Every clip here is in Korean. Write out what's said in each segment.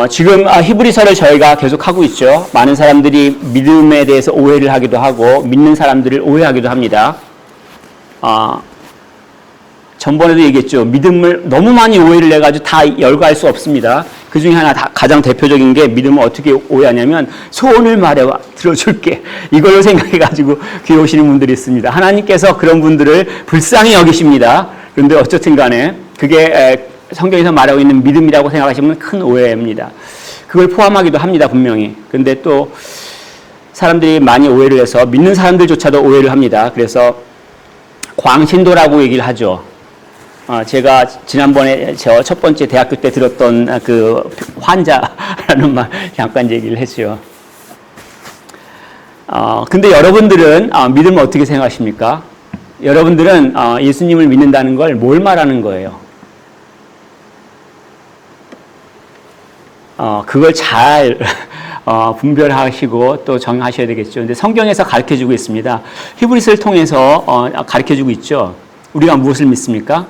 지금 히브리서를 저희가 계속 하고 있죠. 많은 사람들이 믿음에 대해서 오해를 하기도 하고 믿는 사람들을 오해하기도 합니다. 전번에도 얘기했죠. 믿음을 너무 많이 오해를 해가지고 다 열거할 수 없습니다. 그 중에 하나 가장 대표적인 게 믿음을 어떻게 오해하냐면 소원을 말해와 들어줄게. 이걸로 생각해가지고 귀에 오시는 분들이 있습니다. 하나님께서 그런 분들을 불쌍히 여기십니다. 그런데 어쨌든 간에 그게 성경에서 말하고 있는 믿음이라고 생각하시면 큰 오해입니다. 그걸 포함하기도 합니다, 분명히. 그런데 또 사람들이 많이 오해를 해서 믿는 사람들조차도 오해를 합니다. 그래서 광신도라고 얘기를 하죠. 제가 지난번에 저 첫 번째 대학교 때 들었던 그 환자라는 말 잠깐 얘기를 했죠. 근데 여러분들은 믿음을 어떻게 생각하십니까? 여러분들은 예수님을 믿는다는 걸 뭘 말하는 거예요? 그걸 잘 분별하시고 또 정하셔야 되겠죠. 근데 성경에서 가르쳐주고 있습니다. 히브리서를 통해서 가르쳐주고 있죠. 우리가 무엇을 믿습니까?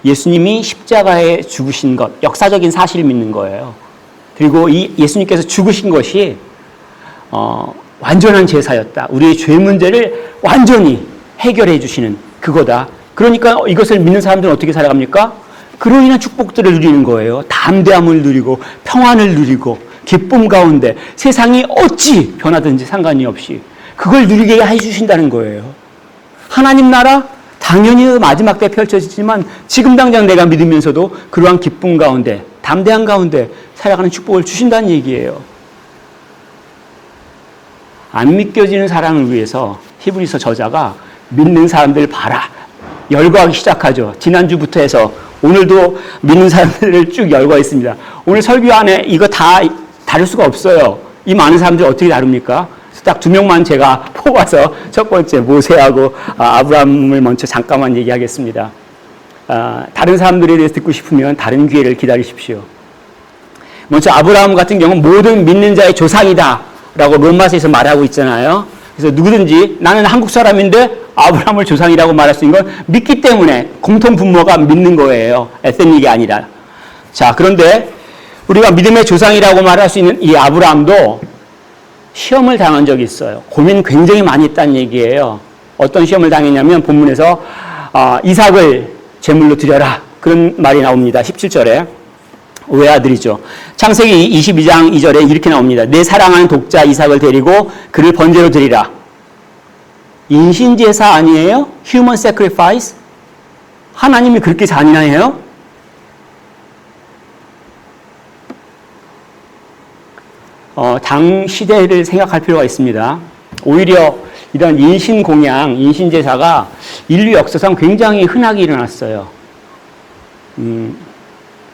예수님이 십자가에 죽으신 것, 역사적인 사실을 믿는 거예요. 그리고 이 예수님께서 죽으신 것이 완전한 제사였다. 우리의 죄 문제를 완전히 해결해 주시는 그거다. 그러니까 이것을 믿는 사람들은 어떻게 살아갑니까? 그로 인한 축복들을 누리는 거예요. 담대함을 누리고 평안을 누리고 기쁨 가운데 세상이 어찌 변하든지 상관이 없이 그걸 누리게 해주신다는 거예요. 하나님 나라 당연히 마지막 때 펼쳐지지만 지금 당장 내가 믿으면서도 그러한 기쁨 가운데 담대함 가운데 살아가는 축복을 주신다는 얘기예요. 안 믿겨지는 사랑을 위해서 히브리서 저자가 믿는 사람들 봐라 열거하기 시작하죠. 지난주부터 해서 오늘도 믿는 사람들을 쭉 열거했습니다. 오늘 설교 안에 이거 다 다룰 수가 없어요. 이 많은 사람들 어떻게 다룹니까? 딱 두 명만 제가 뽑아서 첫 번째 모세하고 아브라함을 먼저 잠깐만 얘기하겠습니다. 다른 사람들에 대해서 듣고 싶으면 다른 기회를 기다리십시오. 먼저 아브라함 같은 경우는 모든 믿는 자의 조상이다 라고 로마서에서 말하고 있잖아요. 그래서 누구든지 나는 한국 사람인데 아브라함을 조상이라고 말할 수 있는 건 믿기 때문에 공통 분모가 믿는 거예요. 에스닉이 아니라. 자, 그런데 우리가 믿음의 조상이라고 말할 수 있는 이 아브라함도 시험을 당한 적이 있어요. 고민 굉장히 많이 했다는 얘기예요. 어떤 시험을 당했냐면 본문에서 이삭을 제물로 드려라. 그런 말이 나옵니다. 17절에. 외아들이죠. 창세기 22장 2절에 이렇게 나옵니다. 내 사랑하는 독자 이삭을 데리고 그를 번제로 드리라. 인신제사 아니에요? Human sacrifice? 하나님이 그렇게 잔인해요? 당 시대를 생각할 필요가 있습니다. 오히려 이런 인신공양, 인신제사가 인류 역사상 굉장히 흔하게 일어났어요.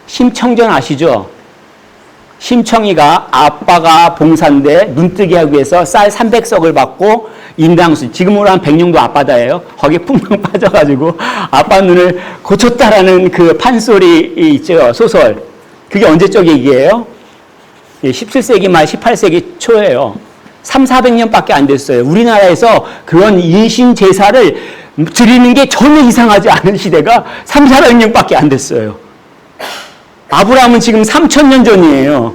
심청전 아시죠? 심청이가 아빠가 봉사인데 눈뜨게 하기 위해서 쌀 300석을 받고 인당수, 지금으로 한 100년도 아빠다예요. 거기에 풍덩 빠져가지고 아빠 눈을 고쳤다라는 그 판소리 있죠, 소설. 그게 언제적 얘기예요? 17세기 말 18세기 초예요. 300~400년밖에 안 됐어요. 우리나라에서 그런 인신 제사를 드리는 게 전혀 이상하지 않은 시대가 300~400년밖에 안 됐어요. 아브라함은 지금 3000년 전이에요.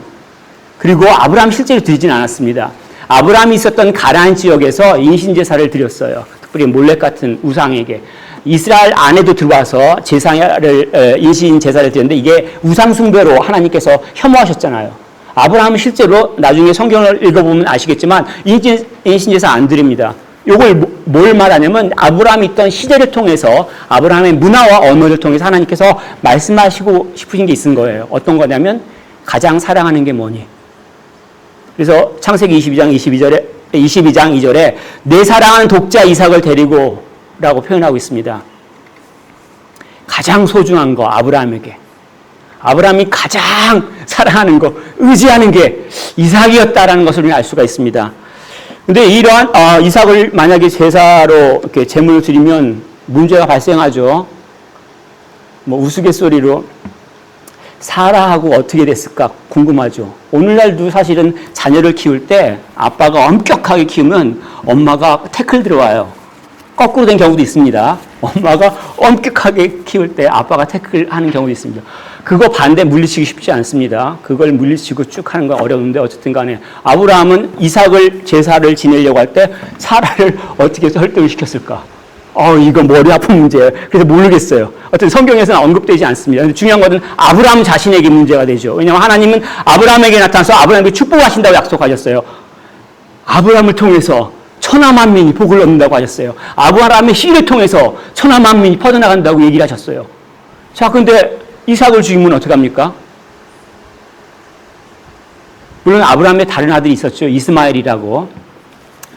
그리고 아브라함 실제로 드리진 않았습니다. 아브라함이 있었던 가나안 지역에서 인신 제사를 드렸어요. 특별히 몰렉 같은 우상에게. 이스라엘 안에도 들어와서 제사를 인신 제사를 드렸는데 이게 우상 숭배로 하나님께서 혐오하셨잖아요. 아브라함은 실제로 나중에 성경을 읽어보면 아시겠지만 인신제사 안 드립니다. 이걸 뭘 말하냐면 아브라함이 있던 시대를 통해서 아브라함의 문화와 언어를 통해서 하나님께서 말씀하시고 싶으신 게 있는 거예요. 어떤 거냐면 가장 사랑하는 게 뭐니? 그래서 창세기 22장 2절에 내 사랑하는 독자 이삭을 데리고 라고 표현하고 있습니다. 가장 소중한 거 아브라함에게. 아브라함이 가장 사랑하는 거, 의지하는 게 이삭이었다라는 것을 우리는 알 수가 있습니다. 근데 이러한 이삭을 만약에 제사로 이렇게 제물을 드리면 문제가 발생하죠. 뭐 우스갯소리로 사라하고 어떻게 됐을까 궁금하죠. 오늘날도 사실은 자녀를 키울 때 아빠가 엄격하게 키우면 엄마가 태클 들어와요. 거꾸로 된 경우도 있습니다. 엄마가 엄격하게 키울 때 아빠가 태클하는 경우도 있습니다. 그거 반대 물리치기 쉽지 않습니다. 그걸 물리치고 쭉 하는 건 어려운데 어쨌든 간에 아브라함은 이삭을 제사를 지내려고 할 때 사라를 어떻게 설득을 시켰을까? 이거 머리 아픈 문제예요. 그래서 모르겠어요. 어쨌든 성경에서는 언급되지 않습니다. 근데 중요한 것은 아브라함 자신에게 문제가 되죠. 왜냐하면 하나님은 아브라함에게 나타나서 아브라함에게 축복하신다고 약속하셨어요. 아브라함을 통해서 천하 만민이 복을 얻는다고 하셨어요. 아브라함의 씨를 통해서 천하 만민이 퍼져나간다고 얘기를 하셨어요. 자, 근데 이삭을 죽이면 어떡합니까? 물론 아브라함의 다른 아들이 있었죠. 이스마엘이라고.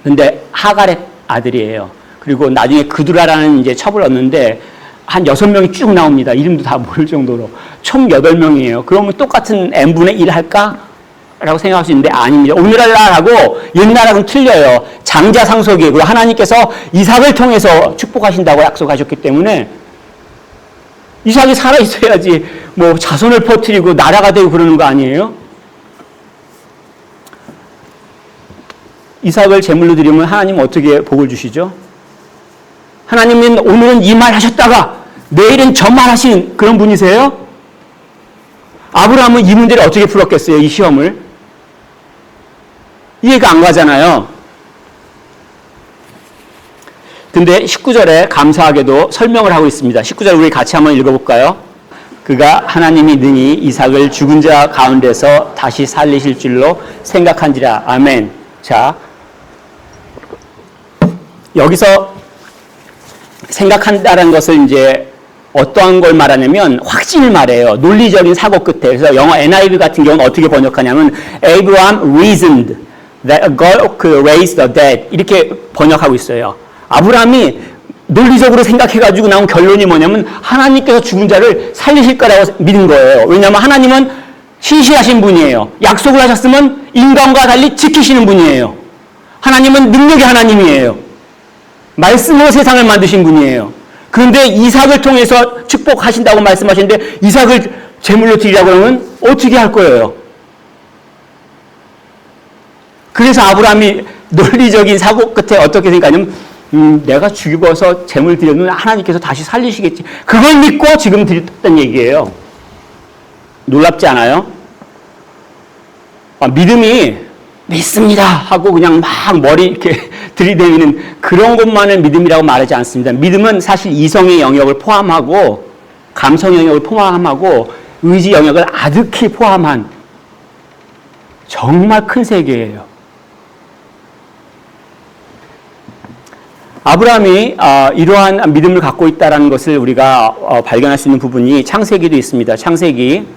근데 하갈의 아들이에요. 그리고 나중에 그두라라는 이제 첩을 얻는데 한 6명이 쭉 나옵니다. 이름도 다 모를 정도로. 총 8명이에요. 그러면 똑같은 n분의 1 할까? 라고 생각할 수 있는데 아닙니다. 오늘날하고 옛날하고는 틀려요. 장자상속이고 하나님께서 이삭을 통해서 축복하신다고 약속하셨기 때문에 이삭이 살아있어야지 뭐 자손을 퍼뜨리고 나라가 되고 그러는 거 아니에요? 이삭을 제물로 드리면 하나님은 어떻게 복을 주시죠? 하나님은 오늘은 이 말 하셨다가 내일은 저 말 하신 그런 분이세요? 아브라함은 이 문제를 어떻게 풀었겠어요? 이 시험을. 이해가 안 가잖아요. 근데 19절에 감사하게도 설명을 하고 있습니다. 19절 우리 같이 한번 읽어볼까요? 그가 하나님이 능히 이삭을 죽은 자 가운데서 다시 살리실 줄로 생각한지라. 아멘. 자, 여기서 생각한다는 것을 이제 어떠한 걸 말하냐면 확신을 말해요. 논리적인 사고 끝에. 그래서 영어 NIV 같은 경우는 어떻게 번역하냐면 Abraham reasoned that God could raise the dead 이렇게 번역하고 있어요. 아브라함이 논리적으로 생각해가지고 나온 결론이 뭐냐면 하나님께서 죽은 자를 살리실 거라고 믿은 거예요. 왜냐하면 하나님은 신실하신 분이에요. 약속을 하셨으면 인간과 달리 지키시는 분이에요. 하나님은 능력의 하나님이에요. 말씀으로 세상을 만드신 분이에요. 그런데 이삭을 통해서 축복하신다고 말씀하시는데 이삭을 제물로 드리라고 하면 어떻게 할 거예요? 그래서 아브라함이 논리적인 사고 끝에 어떻게 생각하냐면 내가 죽여서 제물 드리면 하나님께서 다시 살리시겠지. 그걸 믿고 지금 드렸다는 얘기예요. 놀랍지 않아요? 믿음이 믿습니다 하고 그냥 막 머리 이렇게 들이대미는 그런 것만을 믿음이라고 말하지 않습니다. 믿음은 사실 이성의 영역을 포함하고 감성 영역을 포함하고 의지 영역을 아득히 포함한 정말 큰 세계예요. 아브라함이 이러한 믿음을 갖고 있다는 것을 우리가 발견할 수 있는 부분이 창세기도 있습니다. 창세기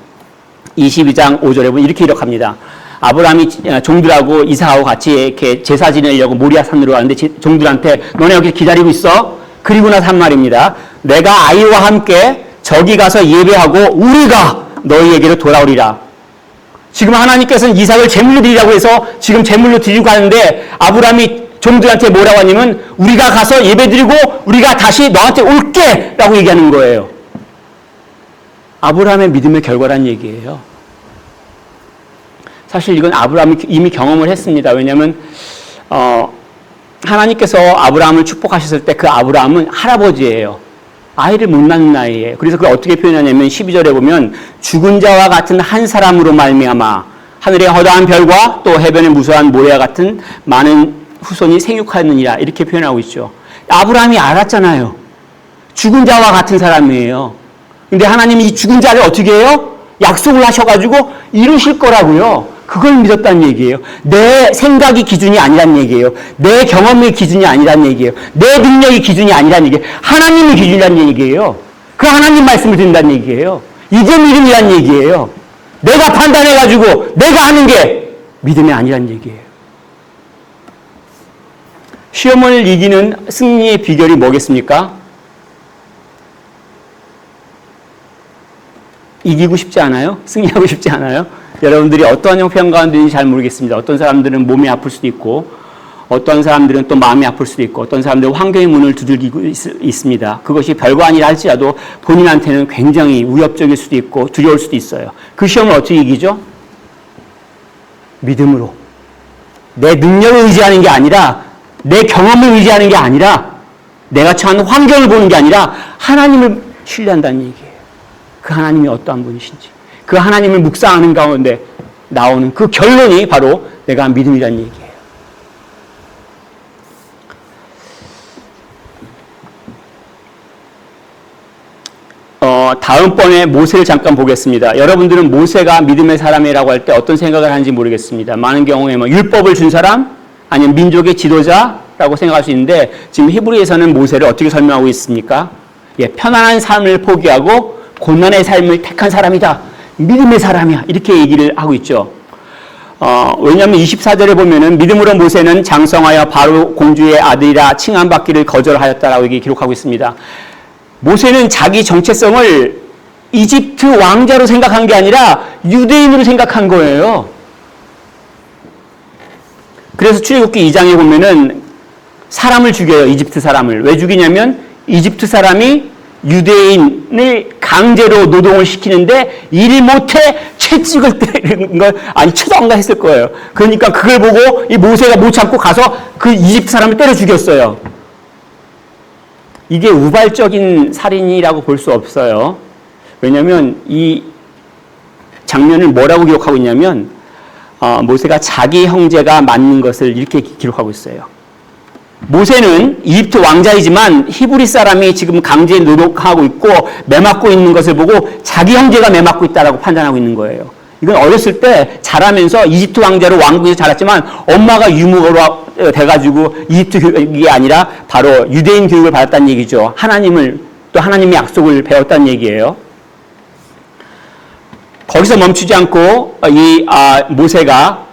22장 5절에 보면 이렇게 기록합니다. 아브라함이 종들하고 이삭하고 같이 이렇게 제사 지내려고 모리아 산으로 가는데 종들한테 너네 여기 기다리고 있어. 그리고 나서 한 말입니다. 내가 아이와 함께 저기 가서 예배하고 우리가 너희에게로 돌아오리라. 지금 하나님께서는 이삭을 제물로 드리라고 해서 지금 제물로 드리고 가는데 아브라함이 종들한테 뭐라고 하냐면 우리가 가서 예배드리고 우리가 다시 너한테 올게 라고 얘기하는 거예요. 아브라함의 믿음의 결과란 얘기예요. 사실 이건 아브라함이 이미 경험을 했습니다. 왜냐하면 하나님께서 아브라함을 축복하셨을 때 그 아브라함은 할아버지예요. 아이를 못 낳는 나이에. 그래서 그걸 어떻게 표현하냐면 12절에 보면 죽은 자와 같은 한 사람으로 말미암아 하늘의 허다한 별과 또 해변의 무수한 모래와 같은 많은 후손이 생육하느니라 이렇게 표현하고 있죠. 아브라함이 알았잖아요. 죽은 자와 같은 사람이에요. 근데 하나님이 이 죽은 자를 어떻게 해요? 약속을 하셔가지고 이루실 거라고요. 그걸 믿었다는 얘기예요. 내 생각이 기준이 아니란 얘기예요. 내 경험의 기준이 아니란 얘기예요. 내 능력이 기준이 아니란 얘기예요. 하나님의 기준이란 얘기예요. 그 하나님 말씀을 듣는다는 얘기예요. 이게 믿음이란 얘기예요. 내가 판단해가지고 내가 하는 게 믿음이 아니란 얘기예요. 시험을 이기는 승리의 비결이 뭐겠습니까? 이기고 싶지 않아요? 승리하고 싶지 않아요? 여러분들이 어떠한 형편 가운데 있는지 잘 모르겠습니다. 어떤 사람들은 몸이 아플 수도 있고 어떤 사람들은 또 마음이 아플 수도 있고 어떤 사람들은 환경의 문을 두들기고 있습니다. 그것이 별거 아니라 할지라도 본인한테는 굉장히 위협적일 수도 있고 두려울 수도 있어요. 그 시험을 어떻게 이기죠? 믿음으로. 내 능력을 의지하는 게 아니라 내 경험을 의지하는 게 아니라 내가 처한 환경을 보는 게 아니라 하나님을 신뢰한다는 얘기예요. 그 하나님이 어떠한 분이신지, 그 하나님을 묵상하는 가운데 나오는 그 결론이 바로 내가 믿음이라는 얘기예요. 다음번에 모세를 잠깐 보겠습니다. 여러분들은 모세가 믿음의 사람이라고 할 때 어떤 생각을 하는지 모르겠습니다. 많은 경우에 뭐 율법을 준 사람, 아니면 민족의 지도자라고 생각할 수 있는데, 지금 히브리에서는 모세를 어떻게 설명하고 있습니까? 예, 편안한 삶을 포기하고 고난의 삶을 택한 사람이다. 믿음의 사람이야. 이렇게 얘기를 하고 있죠. 왜냐하면 24절에 보면은 믿음으로 모세는 장성하여 바로 공주의 아들이라 칭함받기를 거절하였다라고 이렇게 기록하고 있습니다. 모세는 자기 정체성을 이집트 왕자로 생각한 게 아니라 유대인으로 생각한 거예요. 그래서 출애굽기 2장에 보면은 사람을 죽여요. 이집트 사람을. 왜 죽이냐면 이집트 사람이 유대인을 강제로 노동을 시키는데 일 못해 채찍을 때리는 걸, 아니 처단가 했을 거예요. 그러니까 그걸 보고 이 모세가 못 참고 가서 그 이집트 사람을 때려 죽였어요. 이게 우발적인 살인이라고 볼 수 없어요. 왜냐하면 이 장면을 뭐라고 기록하고 있냐면 모세가 자기 형제가 맞는 것을 이렇게 기록하고 있어요. 모세는 이집트 왕자이지만 히브리 사람이 지금 강제 노동하고 있고 매맞고 있는 것을 보고 자기 형제가 매맞고 있다라고 판단하고 있는 거예요. 이건 어렸을 때 자라면서 이집트 왕자로 왕국에서 자랐지만 엄마가 유목으로 돼가지고 이집트 교육이 아니라 바로 유대인 교육을 받았다는 얘기죠. 하나님을, 또 하나님의 약속을 배웠다는 얘기예요. 거기서 멈추지 않고 이 모세가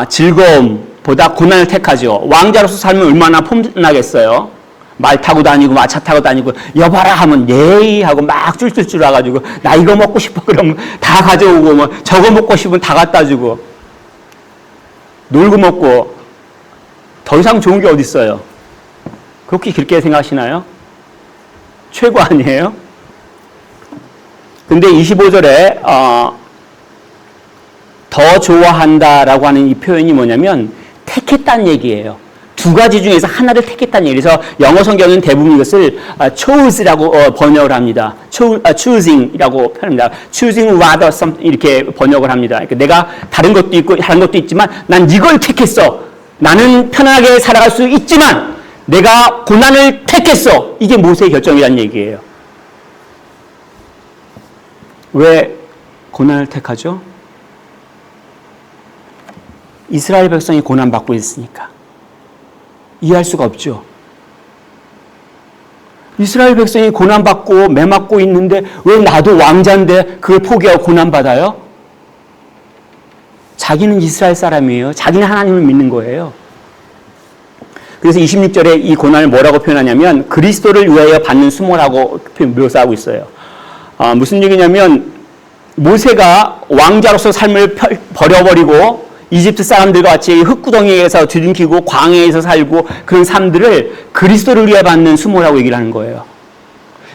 즐거움보다 고난을 택하죠. 왕자로서 살면 얼마나 폼나겠어요. 말 타고 다니고 마차 타고 다니고 여봐라 하면 예이 하고 막 쫄쫄쫄 와가지고 나 이거 먹고 싶어 그러면 다 가져오고 뭐 저거 먹고 싶으면 다 갖다 주고 놀고 먹고 더 이상 좋은 게 어디 있어요? 그렇게 그렇게 생각하시나요? 최고 아니에요? 근데 25절에 더 좋아한다라고 하는 이 표현이 뭐냐면 택했다는 얘기예요. 두 가지 중에서 하나를 택했다는 얘기예요. 그래서 영어 성경은 대부분 이것을 chose라고 번역을 합니다. choosing이라고 표현합니다. choosing rather something 이렇게 번역을 합니다. 그러니까 내가 다른 것도 있고 다른 것도 있지만 난 이걸 택했어. 나는 편하게 살아갈 수 있지만 내가 고난을 택했어. 이게 모세의 결정이라는 얘기예요. 왜 고난을 택하죠? 이스라엘 백성이 고난받고 있으니까. 이해할 수가 없죠. 이스라엘 백성이 고난받고 매맞고 있는데 왜 나도 왕자인데 그걸 포기하고 고난받아요? 자기는 이스라엘 사람이에요. 자기는 하나님을 믿는 거예요. 그래서 26절에 이 고난을 뭐라고 표현하냐면 그리스도를 위하여 받는 수모라고 묘사하고 있어요. 무슨 얘기냐면 모세가 왕자로서 삶을 버려버리고 이집트 사람들과 같이 흙구덩이에서 뒤둥키고 광야에서 살고 그런 삶들을 그리스도를 위해 받는 수모라고 얘기를 하는 거예요.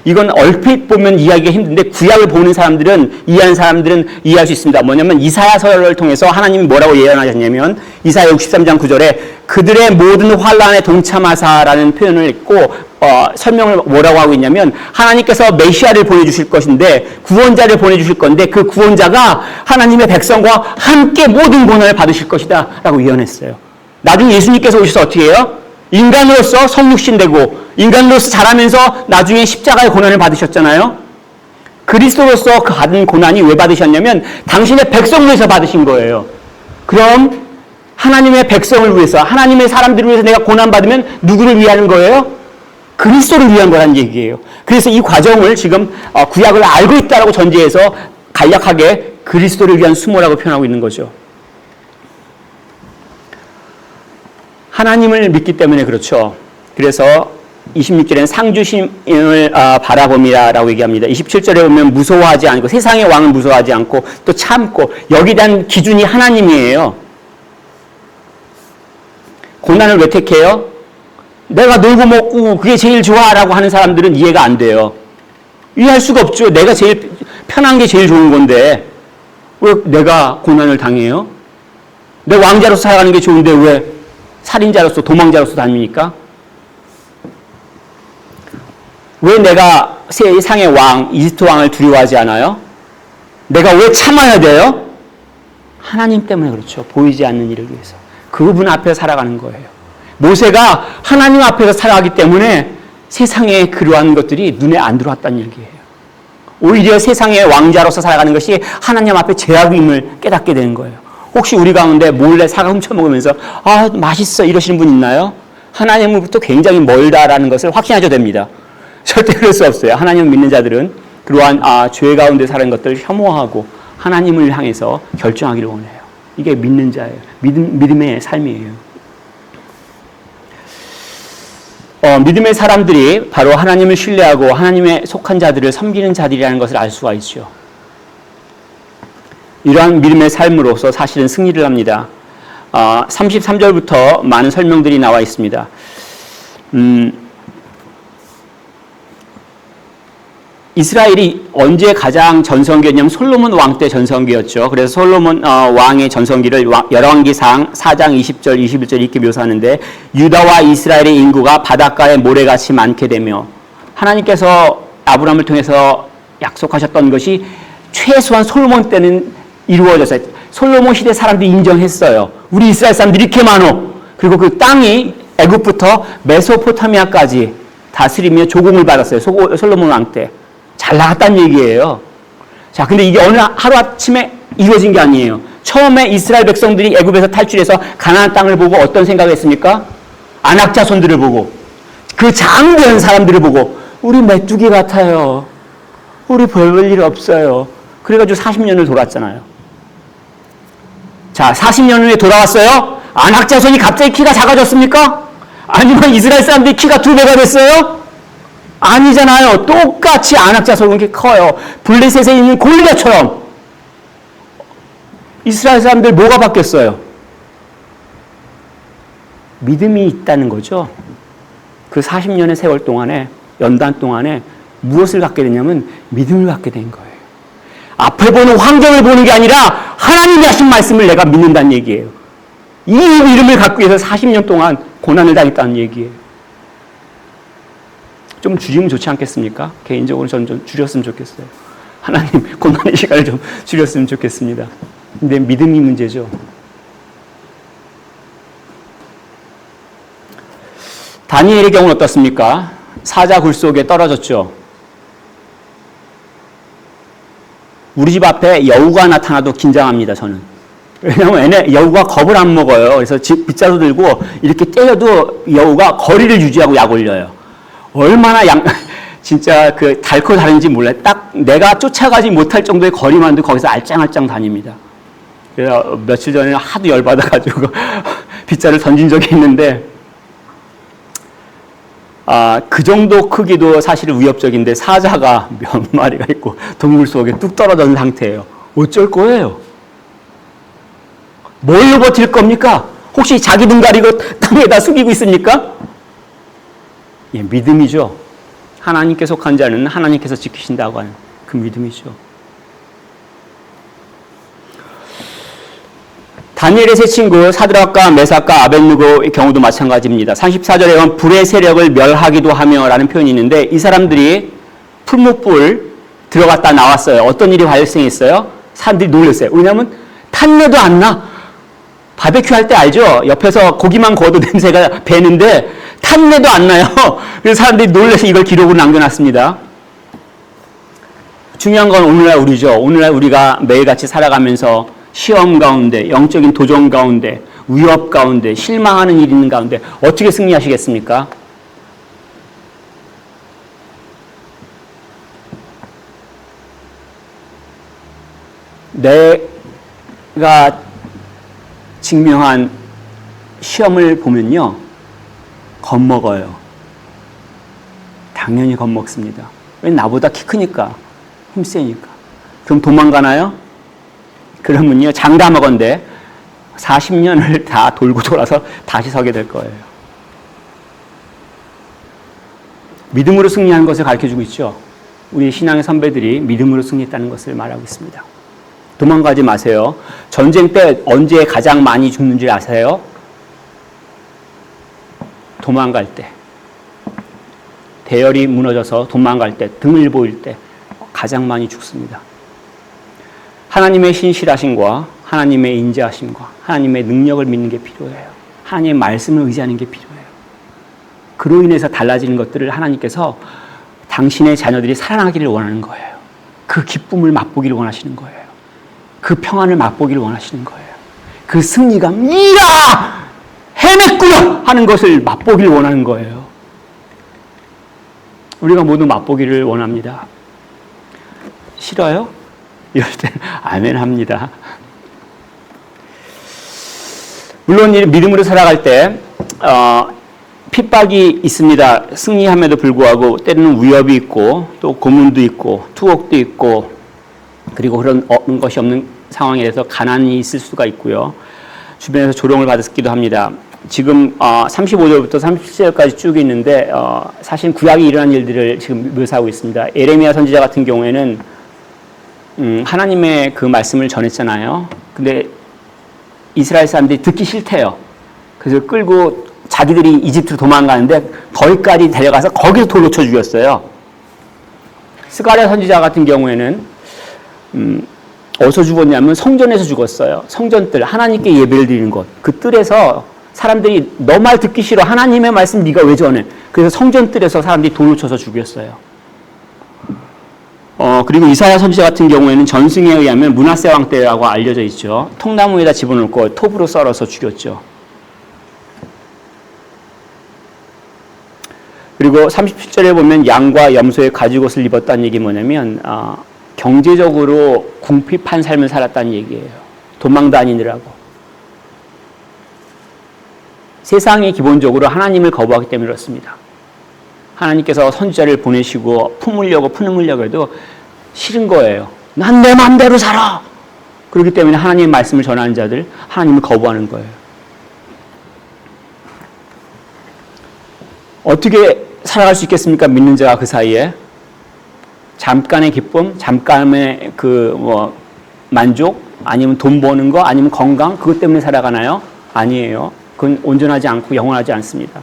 이건 얼핏 보면 이해하기가 힘든데 구약을 보는 사람들은, 이해하는 사람들은 이해할 수 있습니다. 뭐냐면 이사야서를 통해서 하나님이 뭐라고 예언하셨냐면 이사야 63장 9절에 그들의 모든 환난에 동참하사라는 표현을 했고 설명을 뭐라고 하고 있냐면 하나님께서 메시아를 보내주실 것인데 구원자를 보내주실 건데 그 구원자가 하나님의 백성과 함께 모든 고난을 받으실 것이다 라고 예언했어요. 나중에 예수님께서 오셔서 어떻게 해요? 인간으로서 성육신 되고 인간으로서 자라면서 나중에 십자가의 고난을 받으셨잖아요. 그리스도로서 그 받은 고난이 왜 받으셨냐면 당신의 백성을 위해서 받으신 거예요. 그럼 하나님의 백성을 위해서, 하나님의 사람들을 위해서 내가 고난받으면 누구를 위하는 거예요? 그리스도를 위한 거란 얘기예요. 그래서 이 과정을 지금 구약을 알고 있다라고 전제해서 간략하게 그리스도를 위한 수모라고 표현하고 있는 거죠. 하나님을 믿기 때문에 그렇죠. 그래서 26절에는 상주심을 바라봄이라고 얘기합니다. 27절에 보면 무서워하지 않고 세상의 왕을 무서워하지 않고 또 참고 여기에 대한 기준이 하나님이에요. 고난을 왜 택해요? 내가 놀고 먹고 그게 제일 좋아라고 하는 사람들은 이해가 안 돼요. 이해할 수가 없죠. 내가 제일 편한 게 제일 좋은 건데 왜 내가 고난을 당해요? 내 왕자로서 살아가는 게 좋은데 왜 살인자로서 도망자로서 다닙니까? 왜 내가 세상의 왕, 이집트 왕을 두려워하지 않아요? 내가 왜 참아야 돼요? 하나님 때문에 그렇죠. 보이지 않는 일을 위해서. 그분 앞에 살아가는 거예요. 모세가 하나님 앞에서 살아가기 때문에 세상에 그러한 것들이 눈에 안 들어왔다는 얘기예요. 오히려 세상의 왕자로서 살아가는 것이 하나님 앞에 죄악임을 깨닫게 되는 거예요. 혹시 우리 가운데 몰래 사과 훔쳐먹으면서 맛있어 이러시는 분 있나요? 하나님으로부터 굉장히 멀다라는 것을 확신하셔야 됩니다. 절대 그럴 수 없어요. 하나님을 믿는 자들은 그러한 죄 가운데 사는 것들을 혐오하고 하나님을 향해서 결정하기를 원해요. 이게 믿는 자예요. 믿음의 삶이에요. 믿음의 사람들이 바로 하나님을 신뢰하고 하나님에 속한 자들을 섬기는 자들이라는 것을 알 수가 있죠. 이러한 믿음의 삶으로서 사실은 승리를 합니다. 33절부터 많은 설명들이 나와 있습니다. 이스라엘이 언제 가장 전성기였냐면 솔로몬 왕 때 전성기였죠. 그래서 솔로몬 왕의 전성기를 열왕기상 4장 20절, 21절 이렇게 묘사하는데 유다와 이스라엘의 인구가 바닷가에 모래같이 많게 되며 하나님께서 아브라함을 통해서 약속하셨던 것이 최소한 솔로몬 때는 이루어졌어요. 솔로몬 시대 사람들이 인정했어요. 우리 이스라엘 사람들이 이렇게 많어. 그리고 그 땅이 애굽부터 메소포타미아까지 다스리며 조공을 받았어요. 솔로몬 왕 때. 잘 나갔다는 얘기예요. 자, 근데 이게 어느 하루아침에 이루어진 게 아니에요. 처음에 이스라엘 백성들이 애굽에서 탈출해서 가나안 땅을 보고 어떤 생각을 했습니까? 안악자손들을 보고 그 장대한 사람들을 보고 우리 메뚜기 같아요. 우리 별일 없어요. 그래가지고 40년을 돌았잖아요. 자, 40년 후에 돌아왔어요. 안악자손이 갑자기 키가 작아졌습니까? 아니면 이스라엘 사람들이 키가 2배가 됐어요? 아니잖아요. 똑같이 안악자손은 이렇게 커요. 블레셋에 있는 골리앗처럼. 이스라엘 사람들 뭐가 바뀌었어요? 믿음이 있다는 거죠. 그 40년의 세월 동안에, 연단 동안에 무엇을 갖게 되냐면 믿음을 갖게 된 거예요. 앞에 보는 환경을 보는 게 아니라 하나님이 하신 말씀을 내가 믿는다는 얘기예요. 이 믿음을 갖기 위해서 40년 동안 고난을 당했다는 얘기예요. 좀 줄이면 좋지 않겠습니까? 개인적으로 저는 좀 줄였으면 좋겠어요. 하나님, 고난의 시간을 좀 줄였으면 좋겠습니다. 근데 믿음이 문제죠. 다니엘의 경우는 어떻습니까? 사자 굴 속에 떨어졌죠. 우리 집 앞에 여우가 나타나도 긴장합니다, 저는. 왜냐하면 여우가 겁을 안 먹어요. 그래서 빗자루 들고 이렇게 때려도 여우가 거리를 유지하고 약 올려요. 얼마나 진짜 그 달고 다른지 몰라요. 딱 내가 쫓아가지 못할 정도의 거리만도 거기서 알짱알짱 다닙니다. 그래서 며칠 전에 하도 열받아가지고 빗자루를 던진 적이 있는데 그 정도 크기도 사실은 위협적인데 사자가 몇 마리가 있고 동물 속에 뚝 떨어진 상태예요. 어쩔 거예요? 뭘로 버틸 겁니까? 혹시 자기 눈 가리고 땅에다 숙이고 있습니까? 예, 믿음이죠. 하나님께 속한 자는 하나님께서 지키신다고 하는 그 믿음이죠. 다니엘의 세 친구 사드락과 메삭과 아벳느고의 경우도 마찬가지입니다. 34절에 보면 불의 세력을 멸하기도 하며 라는 표현이 있는데 이 사람들이 풀무불 들어갔다 나왔어요. 어떤 일이 발생했어요? 사람들이 놀랐어요. 왜냐하면 탄내도 안 나. 바베큐 할 때 알죠? 옆에서 고기만 구워도 냄새가 배는데 탄내도 안 나요. 그래서 사람들이 놀라서 이걸 기록으로 남겨놨습니다. 중요한 건 오늘날 우리죠. 오늘날 우리가 매일같이 살아가면서 시험 가운데, 영적인 도전 가운데, 위협 가운데, 실망하는 일이 있는 가운데 어떻게 승리하시겠습니까? 내가 증명한 시험을 보면요. 겁먹어요. 당연히 겁먹습니다. 왜? 나보다 키 크니까, 힘세니까. 그럼 도망가나요? 그러면요. 장담하건대 40년을 다 돌고 돌아서 다시 서게 될 거예요. 믿음으로 승리하는 것을 가르쳐주고 있죠. 우리 신앙의 선배들이 믿음으로 승리했다는 것을 말하고 있습니다. 도망가지 마세요. 전쟁 때 언제 가장 많이 죽는 줄 아세요? 도망갈 때. 대열이 무너져서 도망갈 때, 등을 보일 때 가장 많이 죽습니다. 하나님의 신실하심과 하나님의 인자하심과 하나님의 능력을 믿는 게 필요해요. 하나님의 말씀을 의지하는 게 필요해요. 그로 인해서 달라지는 것들을 하나님께서 당신의 자녀들이 살아나기를 원하는 거예요. 그 기쁨을 맛보기를 원하시는 거예요. 그 평안을 맛보기를 원하시는 거예요. 그 승리감, 이야! 해냈구나! 하는 것을 맛보기를 원하는 거예요. 우리가 모두 맛보기를 원합니다. 싫어요? 이럴 때 아멘 합니다. 물론 믿음으로 살아갈 때 핍박이 있습니다. 승리함에도 불구하고 때로는 위협이 있고 또 고문도 있고 투옥도 있고 그리고 그런 것이 없는 상황에 대해서 가난이 있을 수가 있고요. 주변에서 조롱을 받았기도 합니다. 지금 35절부터 37절까지 쭉 있는데 사실 구약이 일어난 일들을 지금 묘사하고 있습니다. 에레미야 선지자 같은 경우에는 하나님의 그 말씀을 전했잖아요. 근데 이스라엘 사람들이 듣기 싫대요. 그래서 끌고 자기들이 이집트로 도망가는데 거기까지 데려가서 거기서 돌로 쳐 죽였어요. 스가랴 선지자 같은 경우에는 어디서 죽었냐면 성전에서 죽었어요. 성전뜰, 하나님께 예배를 드리는 곳. 그 뜰에서 사람들이 너 말 듣기 싫어. 하나님의 말씀 네가 왜 전해? 그래서 성전뜰에서 사람들이 돌로 쳐서 죽였어요. 그리고 이사야 선지자 같은 경우에는 전승에 의하면 므낫세 왕 때라고 알려져 있죠. 통나무에다 집어넣고 톱으로 썰어서 죽였죠. 그리고 37절에 보면 양과 염소의 가죽옷을 입었다는 얘기 뭐냐면 경제적으로 궁핍한 삶을 살았다는 얘기예요. 도망 다니느라고. 세상이 기본적으로 하나님을 거부하기 때문에 그렇습니다. 하나님께서 선지자를 보내시고 품으려고 해도 싫은 거예요. 난 내 마음대로 살아. 그렇기 때문에 하나님의 말씀을 전하는 자들, 하나님을 거부하는 거예요. 어떻게 살아갈 수 있겠습니까? 믿는 자가 그 사이에 잠깐의 기쁨, 잠깐의 만족, 아니면 돈 버는 거, 아니면 건강, 그것 때문에 살아가나요? 아니에요. 그건 온전하지 않고 영원하지 않습니다.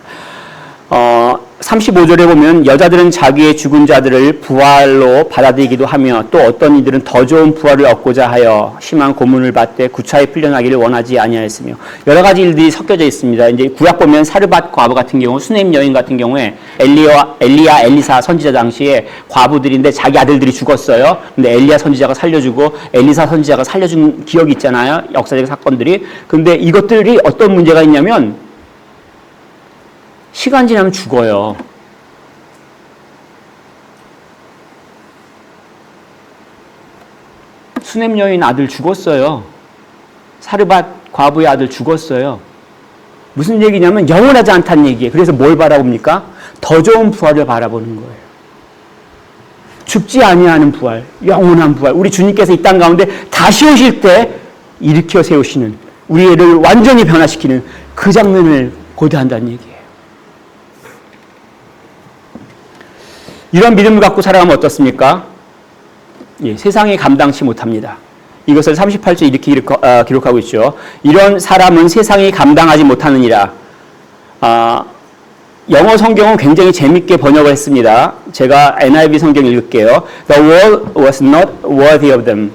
35절에 보면 여자들은 자기의 죽은 자들을 부활로 받아들이기도 하며 또 어떤 이들은 더 좋은 부활을 얻고자 하여 심한 고문을 받되 구차히 풀려나기를 원하지 아니하였으며 여러 가지 일들이 섞여져 있습니다. 이제 구약 보면 사르밧 과부 같은 경우, 수넴 여인 같은 경우에 엘리사 선지자 당시에 과부들인데 자기 아들들이 죽었어요. 근데 엘리야 선지자가 살려주고 엘리사 선지자가 살려준 기억이 있잖아요. 역사적 사건들이. 근데 이것들이 어떤 문제가 있냐면 시간 지나면 죽어요. 수넴 여인 아들 죽었어요. 사르밧 과부의 아들 죽었어요. 무슨 얘기냐면 영원하지 않다는 얘기예요. 그래서 뭘 바라봅니까? 더 좋은 부활을 바라보는 거예요. 죽지 아니하는 부활, 영원한 부활. 우리 주님께서 이 땅 가운데 다시 오실 때 일으켜 세우시는, 우리를 완전히 변화시키는 그 장면을 고대한다는 얘기예요. 이런 믿음을 갖고 살아가면 어떻습니까? 세상이 감당치 못합니다. 이것을 38절 이렇게 기록하고 있죠. 이런 사람은 세상이 감당하지 못하느니라. 영어 성경은 굉장히 재밌게 번역을 했습니다. 제가 NIV 성경 읽을게요. The world was not worthy of them.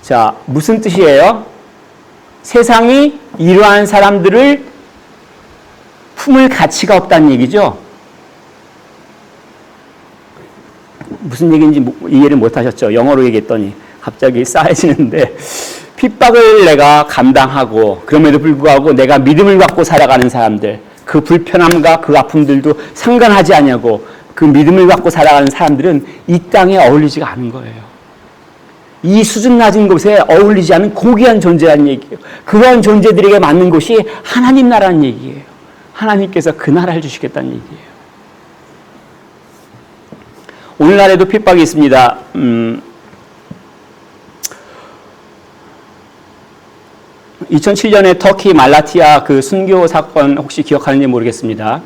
자, 무슨 뜻이에요? 세상이 이러한 사람들을 품을 가치가 없다는 얘기죠. 무슨 얘기인지 이해를 못 하셨죠? 영어로 얘기했더니 갑자기 싸해지는데 핍박을 내가 감당하고 그럼에도 불구하고 내가 믿음을 갖고 살아가는 사람들, 그 불편함과 그 아픔들도 상관하지 않냐고 그 믿음을 갖고 살아가는 사람들은 이 땅에 어울리지가 않은 거예요. 이 수준 낮은 곳에 어울리지 않은 고귀한 존재라는 얘기예요. 그런 존재들에게 맞는 곳이 하나님 나라는 얘기예요. 하나님께서 그 나라를 주시겠다는 얘기예요. 오늘날에도 핍박이 있습니다. 2007년에 터키 말라티아 그 순교 사건 혹시 기억하는지 모르겠습니다.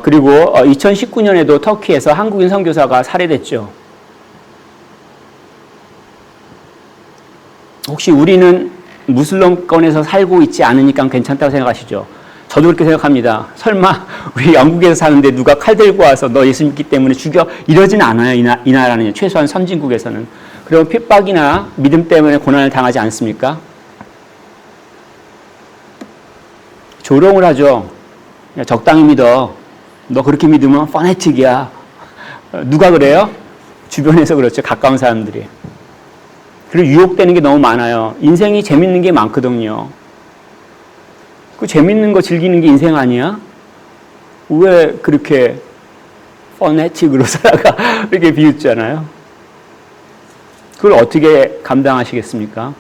그리고 2019년에도 터키에서 한국인 선교사가 살해됐죠. 혹시 우리는 무슬림권에서 살고 있지 않으니까 괜찮다고 생각하시죠? 저도 그렇게 생각합니다. 설마 우리 영국에서 사는데 누가 칼 들고 와서 너 예수 믿기 때문에 죽여 이러진 않아요. 이 나라는 최소한 선진국에서는. 그리고 핍박이나 믿음 때문에 고난을 당하지 않습니까? 조롱을 하죠. 야, 적당히 믿어. 너 그렇게 믿으면 퍼네틱이야. 누가 그래요? 주변에서 그렇죠. 가까운 사람들이. 그리고 유혹되는 게 너무 많아요. 인생이 재밌는 게 많거든요. 그 재밌는 거 즐기는 게 인생 아니야? 왜 그렇게 퍼네틱으로 살아가? 이렇게 비웃잖아요. 그걸 어떻게 감당하시겠습니까?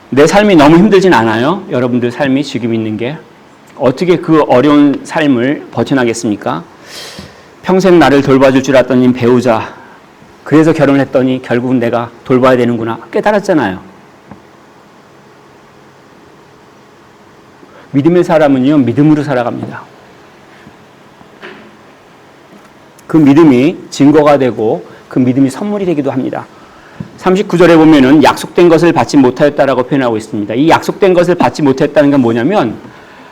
내 삶이 너무 힘들진 않아요? 여러분들 삶이 지금 있는 게. 어떻게 그 어려운 삶을 버텨나겠습니까? 평생 나를 돌봐줄 줄 알았더니 배우자. 그래서 결혼했더니 결국은 내가 돌봐야 되는구나. 깨달았잖아요. 믿음의 사람은요, 믿음으로 살아갑니다. 그 믿음이 증거가 되고 그 믿음이 선물이 되기도 합니다. 39절에 보면은 약속된 것을 받지 못하였다라고 표현하고 있습니다. 이 약속된 것을 받지 못했다는 건 뭐냐면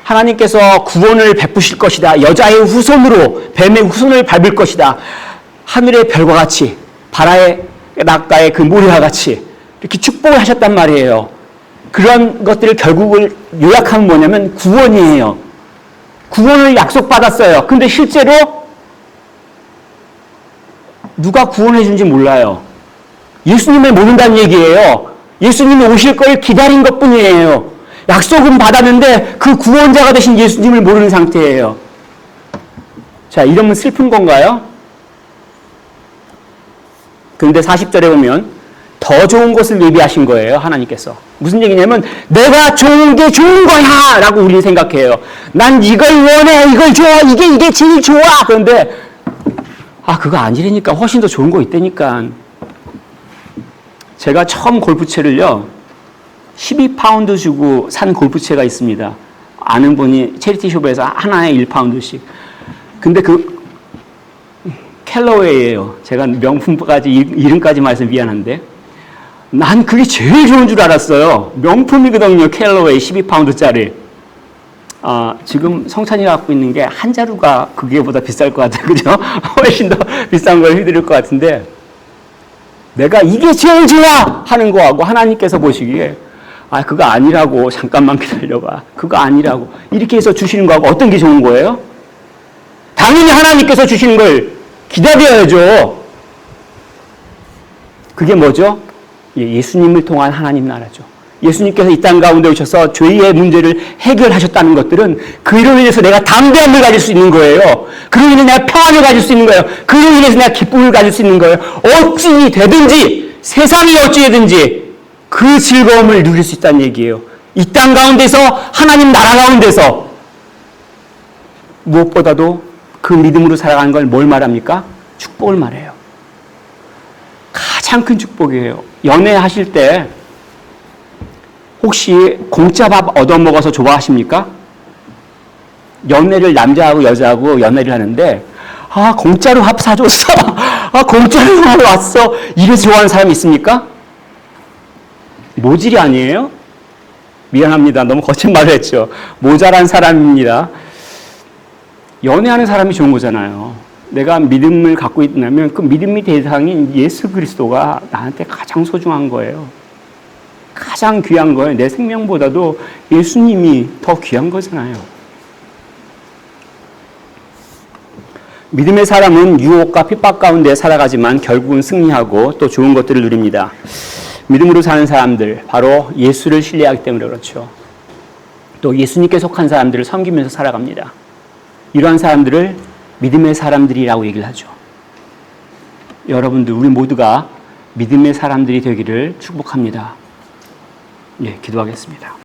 하나님께서 구원을 베푸실 것이다. 여자의 후손으로 뱀의 후손을 밟을 것이다. 하늘의 별과 같이 바다의 낙가의 그 모래와 같이 이렇게 축복을 하셨단 말이에요. 그런 것들을 결국을 요약하면 뭐냐면 구원이에요. 구원을 약속받았어요. 근데 실제로 누가 구원해 준지 몰라요. 예수님을 모른다는 얘기예요. 예수님이 오실 걸 기다린 것뿐이에요. 약속은 받았는데 그 구원자가 되신 예수님을 모르는 상태예요. 자, 이러면 슬픈 건가요? 그런데 40절에 보면 더 좋은 것을 예비하신 거예요. 하나님께서. 무슨 얘기냐면 내가 좋은 게 좋은 거야 라고 우리는 생각해요. 난 이걸 원해. 이걸 좋아. 이게 제일 좋아. 그런데 그거 아니라니까. 훨씬 더 좋은 거 있다니까. 제가 처음 골프채를요 12파운드 주고 산 골프채가 있습니다. 아는 분이 체리티숍에서 하나에 1파운드씩. 근데 그 캘러웨이예요. 제가 명품까지 이름까지 말해서 미안한데 난 그게 제일 좋은 줄 알았어요. 명품이거든요. 캘러웨이 12파운드짜리. 지금 성찬이가 갖고 있는 게 한 자루가 그게보다 비쌀 것 같아요. 그죠? 훨씬 더 비싼 걸 휘두를 것 같은데 내가 이게 제일 좋아 하는 거하고 하나님께서 보시기에 그거 아니라고. 잠깐만 기다려봐. 그거 아니라고. 이렇게 해서 주시는 거하고 어떤 게 좋은 거예요? 당연히 하나님께서 주시는 걸 기다려야죠. 그게 뭐죠? 예수님을 통한 하나님 나라죠. 예수님께서 이 땅 가운데 오셔서 죄의 문제를 해결하셨다는 것들은 그로 인해서 내가 담대함을 가질 수 있는 거예요. 그로 인해서 내가 평안을 가질 수 있는 거예요. 그로 인해서 내가 기쁨을 가질 수 있는 거예요. 어찌 되든지 세상이 어찌 되든지 그 즐거움을 누릴 수 있다는 얘기예요. 이 땅 가운데서 하나님 나라 가운데서 무엇보다도 그 믿음으로 살아가는 걸 뭘 말합니까? 축복을 말해요. 가장 큰 축복이에요. 연애하실 때 혹시 공짜 밥 얻어먹어서 좋아하십니까? 연애를 여자하고 연애를 하는데 공짜로 밥 사줬어. 공짜로 밥 왔어. 이래서 좋아하는 사람이 있습니까? 모질이 아니에요? 미안합니다. 너무 거친 말을 했죠. 모자란 사람입니다. 연애하는 사람이 좋은 거잖아요. 내가 믿음을 갖고 있다면 그 믿음의 대상인 예수 그리스도가 나한테 가장 소중한 거예요. 가장 귀한 거예요. 내 생명보다도 예수님이 더 귀한 거잖아요. 믿음의 사람은 유혹과 핍박 가운데 살아가지만 결국은 승리하고 또 좋은 것들을 누립니다. 믿음으로 사는 사람들, 바로 예수를 신뢰하기 때문에 그렇죠. 또 예수님께 속한 사람들을 섬기면서 살아갑니다. 이러한 사람들을 믿음의 사람들이라고 얘기를 하죠. 여러분들, 우리 모두가 믿음의 사람들이 되기를 축복합니다. 기도하겠습니다.